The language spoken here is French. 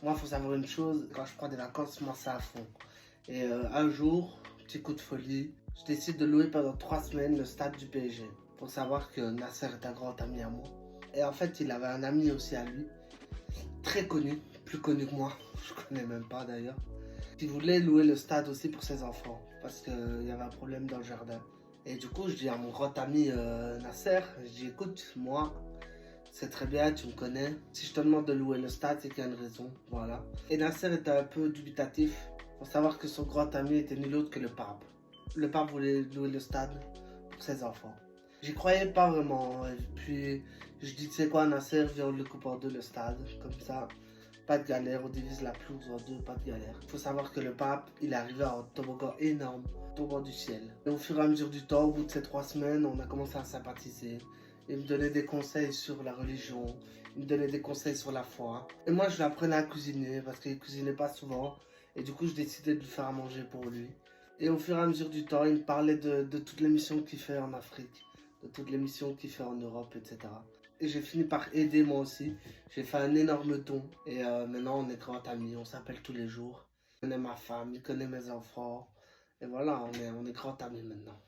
Moi, il faut savoir une chose, quand je prends des vacances, moi, c'est à fond. Et un jour, petit coup de folie, je décide de louer pendant 3 semaines le stade du PSG. Faut savoir que Nasser est un grand ami à moi. Et en fait, il avait un ami aussi à lui, très connu, plus connu que moi, je connais même pas d'ailleurs. Il voulait louer le stade aussi pour ses enfants, parce qu'il y avait un problème dans le jardin. Et du coup, je dis à mon grand ami Nasser, je dis écoute, moi, c'est très bien, tu me connais. Si je te demande de louer le stade, c'est qu'il y a une raison, voilà. Et Nasser était un peu dubitatif. Faut savoir que son grand ami était nul autre que le pape. Le pape voulait louer le stade pour ses enfants. J'y croyais pas vraiment. Et puis, je dis, tu sais quoi, Nasser, viens, on le coupe en deux le stade. Comme ça, pas de galère, on divise la pelouse en deux, pas de galère. Il faut savoir que le pape, il est arrivé en toboggan énorme, tombant du ciel. Et au fur et à mesure du temps, au bout de ces 3 semaines, on a commencé à sympathiser. Il me donnait des conseils sur la religion, il me donnait des conseils sur la foi. Et moi, je lui apprenais à cuisiner parce qu'il cuisinait pas souvent. Et du coup, je décidais de lui faire à manger pour lui. Et au fur et à mesure du temps, il me parlait de toutes les missions qu'il fait en Afrique, de toutes les missions qu'il fait en Europe, etc. Et j'ai fini par aider moi aussi. J'ai fait un énorme don. Et maintenant, on est grands amis, on s'appelle tous les jours. Il connaît ma femme, il connaît mes enfants. Et voilà, on est grands amis maintenant.